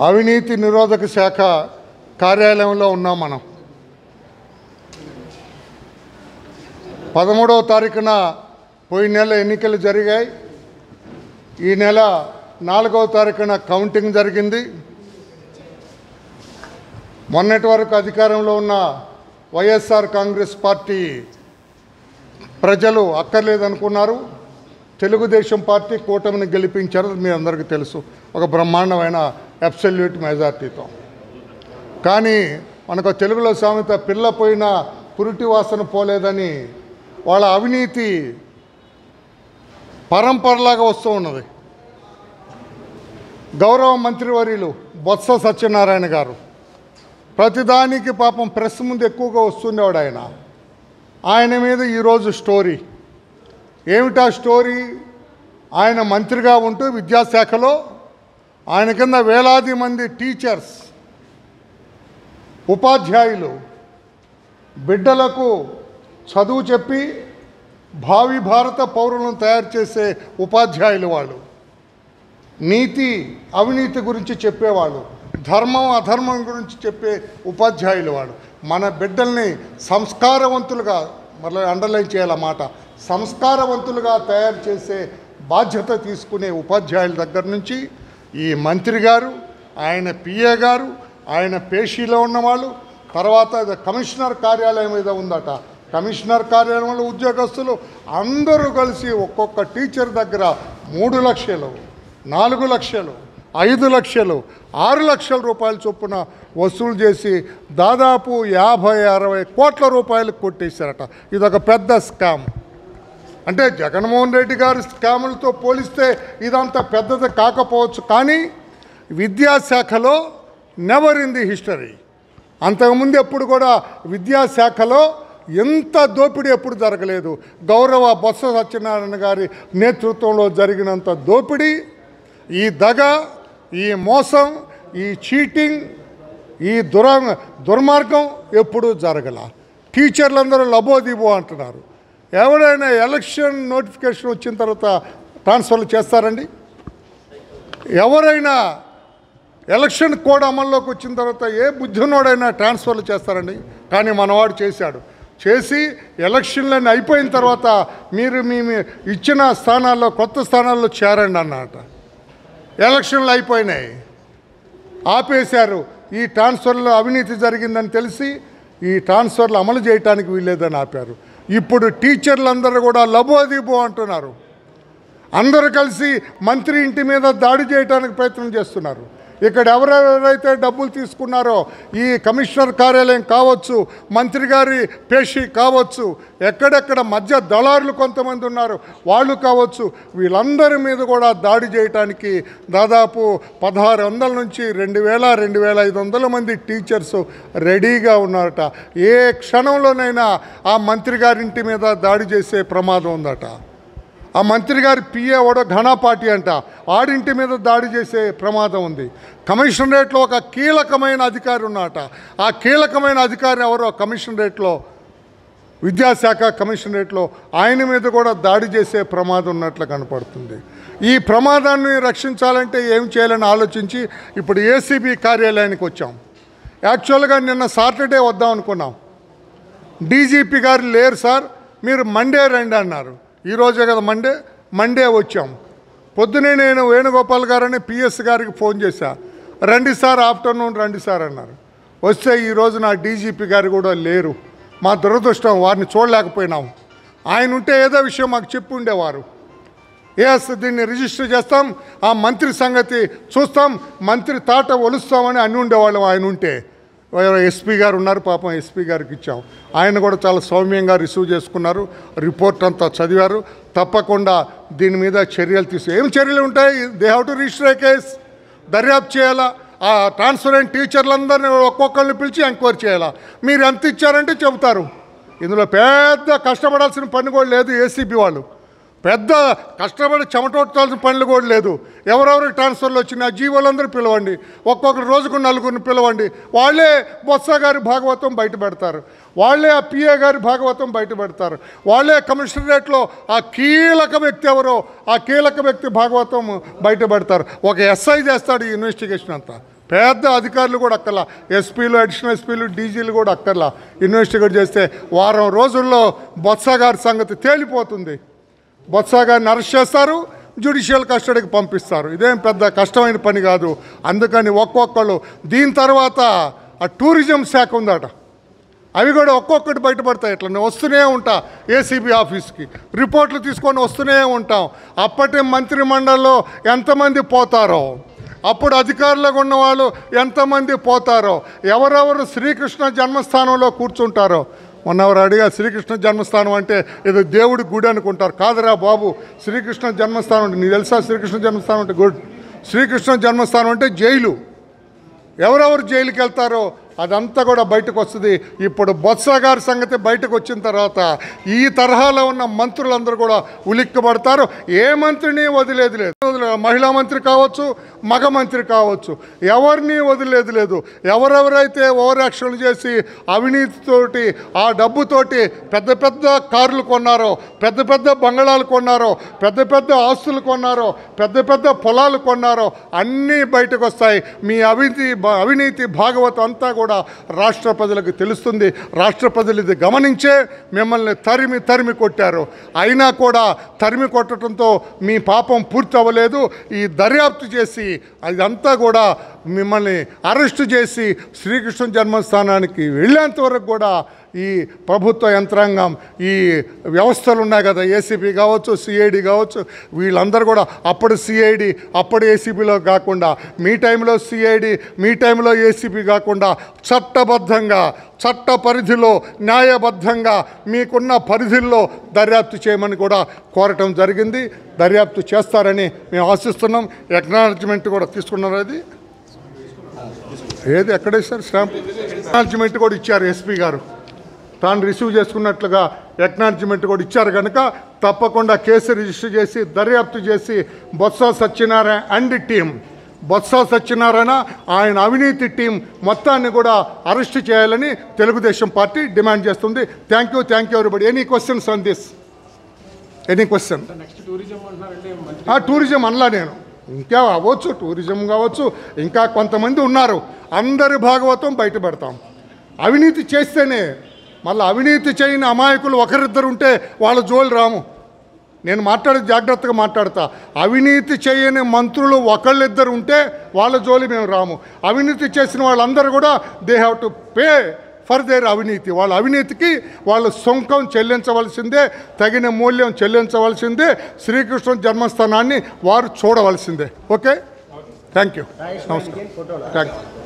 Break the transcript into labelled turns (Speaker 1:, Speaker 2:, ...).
Speaker 1: అవినీతి నిరోధక శాఖ కార్యాలయంలో ఉన్నాం మనం. 13వ తారీఖున పోయిన నెల ఎన్నికలు జరిగాయి. ఈ నెల 4వ తారీఖున కౌంటింగ్ జరిగింది. మొన్నటి వరకు అధికారంలో ఉన్న వైఎస్ఆర్ కాంగ్రెస్ పార్టీ ప్రజలు అక్కర్లేదనుకున్నారు. తెలుగుదేశం పార్టీ కూటమిని గెలిపించారు. మీ అందరికీ తెలుసు, ఒక బ్రహ్మాండమైన అబ్సల్యూట్ మెజార్టీతో. కానీ మనకు తెలుగులో సామెత పిల్ల పోయిన పురిటి వాసన పోలేదని వాళ్ళ అవినీతి పరంపరలాగా వస్తూ ఉన్నది. గౌరవ మంత్రివర్యులు బొత్స సత్యనారాయణ గారు ప్రతిదానికి పాపం ప్రెస్ ముందు ఎక్కువగా వస్తుండేవాడు. ఆయన మీద ఈరోజు స్టోరీ ఏమిటా స్టోరీ? ఆయన మంత్రిగా ఉంటూ విద్యాశాఖలో ఆయన కింద వేలాది మంది టీచర్స్, ఉపాధ్యాయులు బిడ్డలకు చదువు చెప్పి భావి భారత పౌరులను తయారు చేసే ఉపాధ్యాయులు వాళ్ళు. నీతి అవినీతి గురించి చెప్పేవాళ్ళు, ధర్మం అధర్మం గురించి చెప్పే ఉపాధ్యాయులు వాడు. మన బిడ్డల్ని సంస్కారవంతులుగా, మళ్ళీ అండర్లైన్ చేయాలన్నమాట, సంస్కారవంతులుగా తయారు చేసే బాధ్యత తీసుకునే ఉపాధ్యాయుల దగ్గర నుంచి ఈ మంత్రి గారు, ఆయన పిఏ గారు, ఆయన పేషీలో ఉన్నవాళ్ళు, తర్వాత కమిషనర్ కార్యాలయం మీద ఉందట, కమిషనర్ కార్యాలయంలో ఉద్యోగస్తులు అందరూ కలిసి ఒక్కొక్క టీచర్ దగ్గర 3 లక్షలు, 4 లక్షలు, 5 లక్షలు, 6 లక్షల రూపాయల చొప్పున వసూలు చేసి దాదాపు 50-60 కోట్ల రూపాయలు కొట్టేశారట. ఇదొక పెద్ద స్కామ్. అంటే జగన్మోహన్ రెడ్డి గారి స్కాములతో పోలిస్తే ఇదంతా పెద్దది కాకపోవచ్చు, కానీ విద్యాశాఖలో నెవర్ ఇన్ ది హిస్టరీ, అంతకుముందు ఎప్పుడు కూడా విద్యాశాఖలో ఎంత దోపిడీ ఎప్పుడు జరగలేదు. గౌరవ బొత్స సత్యనారాయణ గారి నేతృత్వంలో జరిగినంత దోపిడీ, ఈ దగ, ఈ మోసం, ఈ చీటింగ్, ఈ దుర్మార్గం ఎప్పుడూ జరగల. టీచర్లందరూ లబోదిబో అంటున్నారు. ఎవరైనా ఎలక్షన్ నోటిఫికేషన్ వచ్చిన తర్వాత ట్రాన్స్ఫర్లు చేస్తారండి? ఎవరైనా ఎలక్షన్ కోడ్ అమల్లోకి వచ్చిన తర్వాత ఏ బుద్ధినోడైనా ట్రాన్స్ఫర్లు చేస్తారండి? కానీ మనవాడు చేశాడు. చేసి ఎలక్షన్లన్నీ అయిపోయిన తర్వాత మీరు మీ ఇచ్చిన స్థానాల్లో, కొత్త స్థానాల్లో చేరండి అన్నమాట. ఎలక్షన్లు అయిపోయినాయి, ఆపేశారు. ఈ ట్రాన్స్ఫర్లో అవినీతి జరిగిందని తెలిసి ఈ ట్రాన్స్ఫర్లు అమలు చేయడానికి వీల్లేదని ఆపారు. ఇప్పుడు టీచర్లందరూ కూడా లబోదిబో అంటున్నారు. అందరూ కలిసి మంత్రి ఇంటి మీద దాడి చేయడానికి ప్రయత్నం చేస్తున్నారు. ఇక్కడ ఎవరెవరైతే డబ్బులు తీసుకున్నారో, ఈ కమిషనర్ కార్యాలయం కావచ్చు, మంత్రి గారి పేషీ కావచ్చు, ఎక్కడెక్కడ మధ్య దళారులు కొంతమంది ఉన్నారు వాళ్ళు కావచ్చు, వీళ్ళందరి మీద కూడా దాడి చేయడానికి దాదాపు 1600 నుంచి 2000-2500 మంది టీచర్స్ రెడీగా ఉన్నారట. ఏ క్షణంలోనైనా ఆ మంత్రి గారింటి మీద దాడి చేసే ప్రమాదం ఉందట. ఆ మంత్రి గారి పిఏ వాడో ఘనాపాటి అంట, ఆడింటి మీద దాడి చేసే ప్రమాదం ఉంది. కమిషనరేట్లో ఒక కీలకమైన అధికారి ఉన్నట. ఆ కీలకమైన అధికారి ఎవరో కమిషనరేట్లో, విద్యాశాఖ కమిషనరేట్లో, ఆయన మీద కూడా దాడి చేసే ప్రమాదం ఉన్నట్లు కనపడుతుంది. ఈ ప్రమాదాన్ని రక్షించాలంటే ఏం చేయాలని ఆలోచించి ఇప్పుడు ఏసీబీ కార్యాలయానికి వచ్చాం. యాక్చువల్గా నిన్న సాటర్డే వద్దాం అనుకున్నాం. డీజీపీ గారు లేరు సార్, మీరు మండే రండి అన్నారు. ఈరోజే కదా మండే వచ్చాం. పొద్దునే నేను వేణుగోపాల్ గారని పిఎస్ గారికి ఫోన్ చేశా, రండి సార్, ఆఫ్టర్నూన్ రండి సార్ అన్నారు. వస్తే ఈరోజు నా డీజీపీ గారు కూడా లేరు. మా దురదృష్టం, వారిని చూడలేకపోయినాం. ఆయన ఉంటే ఏదో విషయం మాకు చెప్పి ఉండేవారు. ఎస్, దీన్ని రిజిస్టర్ చేస్తాం, ఆ మంత్రి సంగతి చూస్తాం, మంత్రి తాట ఒలుస్తామని అని ఉండేవాళ్ళం ఆయన ఉంటే. ఎస్పీ గారు ఉన్నారు, పాపం ఎస్పీ గారికి ఇచ్చాం. ఆయన కూడా చాలా సౌమ్యంగా రిసీవ్ చేసుకున్నారు, రిపోర్ట్ అంతా చదివారు. తప్పకుండా దీని మీద చర్యలు ఏం చర్యలు ఉంటాయి? They have to register A case, దర్యాప్తు చేయాలా. ఆ ట్రాన్స్ఫర్ అయిన టీచర్లందరినీ ఒక్కొక్కరిని పిలిచి ఎంక్వైరీ చేయాలా. మీరు ఎంత ఇచ్చారంటే చెబుతారు. ఇందులో పెద్ద కష్టపడాల్సిన పని కూడా లేదు. ఏసీబీ వాళ్ళు పెద్ద కష్టపడి చెమటొట్టాల్సిన పనులు కూడా లేదు. ఎవరెవరికి ట్రాన్స్ఫర్లు వచ్చినా జీవోలందరూ పిలవండి, ఒక్కొక్కరు రోజుకు 4 పిలవండి. వాళ్ళే బొత్స గారి భాగవతం బయట పెడతారు, వాళ్ళే ఆ పిఏ గారి భాగవతం బయట పెడతారు, వాళ్ళే కమిషనరేట్లో ఆ కీలక వ్యక్తి ఎవరో ఆ కీలక వ్యక్తి భాగవతం బయట పెడతారు. ఒక ఎస్ఐ చేస్తాడు ఈ ఇన్వెస్టిగేషన్ అంతా. పెద్ద అధికారులు కూడా అక్కర్లా, ఎస్పీలు, అడిషనల్ ఎస్పీలు, డీజీలు కూడా అక్కర్లా. ఇన్వెస్టిగేట్ చేస్తే వారం రోజుల్లో బొత్స గారి సంగతి తేలిపోతుంది. బొత్స గారిని అరెస్ట్ చేస్తారు, జ్యుడిషియల్ కస్టడీకి పంపిస్తారు. ఇదేం పెద్ద కష్టమైన పని కాదు. అందుకని ఒక్కొక్కళ్ళు దీని తర్వాత ఆ టూరిజం శాఖ ఉందట, అవి కూడా ఒక్కొక్కటి బయటపడతాయి. ఇట్లా వస్తూనే ఉంటా ఏసీబీ ఆఫీస్కి, రిపోర్ట్లు తీసుకొని వస్తూనే ఉంటాం. అప్పటి మంత్రిమండలిలో ఎంతమంది పోతారో, అప్పుడు అధికారులుగా ఉన్నవాళ్ళు ఎంతమంది పోతారో, ఎవరెవరు శ్రీకృష్ణ జన్మస్థానంలో కూర్చుంటారో. మొన్నెవరు అడిగా శ్రీకృష్ణ జన్మస్థానం అంటే ఏదో దేవుడి గుడి అనుకుంటారు. కాదురా బాబు, శ్రీకృష్ణ జన్మస్థానం అంటే నీకు తెలుసా? శ్రీకృష్ణ జన్మస్థానం అంటే గుడ్. శ్రీకృష్ణ జన్మస్థానం అంటే జైలు. ఎవరెవరు జైలుకి వెళ్తారో అదంతా కూడా బయటకు వస్తుంది. ఇప్పుడు బొత్స గారి సంగతి బయటకు వచ్చిన తర్వాత ఈ తరహాలో ఉన్న మంత్రులందరూ కూడా ఉలిక్కబడతారు. ఏ మంత్రిని వదిలేది లేదు. మహిళా మంత్రి కావచ్చు, మగ మంత్రి కావచ్చు, ఎవరిని వదిలేదు లేదు. ఎవరెవరైతే ఓవర్ యాక్షన్లు చేసి అవినీతితోటి ఆ డబ్బుతోటి పెద్ద పెద్ద కార్లు కొన్నారో, పెద్ద పెద్ద బంగళాలు కొన్నారో, పెద్ద పెద్ద ఆస్తులు కొన్నారో, పెద్ద పెద్ద పొలాలు కొన్నారో అన్నీ బయటకు వస్తాయి. మీ అవినీతి భాగవతం అంతా కూడా రాష్ట్ర ప్రజలకు తెలుస్తుంది. రాష్ట్ర ప్రజలు ఇది గమనించే మిమ్మల్ని తరిమి కొట్టారు. అయినా కూడా తరిమి కొట్టడంతో మీ పాపం పూర్తి అవ్వలేదు. ఈ దర్యాప్తు చేసి అదంతా కూడా మిమ్మల్ని అరెస్టు చేసి శ్రీకృష్ణ జన్మస్థానానికి వెళ్ళేంత వరకు కూడా ఈ ప్రభుత్వ యంత్రాంగం, ఈ వ్యవస్థలు ఉన్నాయి కదా, ఏసీబీ కావచ్చు, సిఐడి కావచ్చు, వీళ్ళందరూ కూడా అప్పుడు సిఐడి అప్పుడు ఏసీబీలో కాకుండా, మీ టైంలో సిఐడి మీ టైంలో ఏసీబీ కాకుండా చట్టబద్ధంగా, చట్ట పరిధిలో, న్యాయబద్ధంగా మీకున్న పరిధిల్లో దర్యాప్తు చేయమని కూడా కోరటం జరిగింది. దర్యాప్తు చేస్తారని మేము ఆశిస్తున్నాం. ఎక్నాలజ్మెంట్ కూడా తీసుకున్నారు. అది ఏది ఎక్కడేసారు స్టాంప్? ఎక్నాలజ్మెంట్ కూడా ఇచ్చారు ఎస్పీ గారు. తాను రిసీవ్ చేసుకున్నట్లుగా ఎక్నాలజ్మెంట్ కూడా ఇచ్చారు. కనుక తప్పకుండా కేసు రిజిస్టర్ చేసి దర్యాప్తు చేసి బొత్స సత్యనారాయణ అండ్ టీం, బొత్స సత్యనారాయణ ఆయన అవినీతి టీం మొత్తాన్ని కూడా అరెస్ట్ చేయాలని తెలుగుదేశం పార్టీ డిమాండ్ చేస్తుంది. Thank you everybody. Any questions on this? Any question? Tourism అనలా నేను, ఇంకా అవ్వచ్చు, టూరిజం కావచ్చు, ఇంకా కొంతమంది ఉన్నారు. అందరి భాగవతం బయట పెడతాం. అవినీతి చేస్తేనే, మళ్ళీ అవినీతి చేయని అమాయకులు ఒకరిద్దరు ఉంటే వాళ్ళ జోలు రాము. నేను మాట్లాడేది జాగ్రత్తగా మాట్లాడతా. అవినీతి చేయని మంత్రులు ఒకళ్ళిద్దరు ఉంటే వాళ్ళ జోలి మేము రాము. అవినీతి చేసిన వాళ్ళందరూ కూడా they have to pay for their అవినీతి. వాళ్ళ అవినీతికి వాళ్ళు సొంకం చెల్లించవలసిందే, తగిన మూల్యం చెల్లించవలసిందే. శ్రీకృష్ణ జన్మస్థానాన్ని వారు చూడవలసిందే. ఓకే, థ్యాంక్ యూ, నమస్కారం, థ్యాంక్ యూ.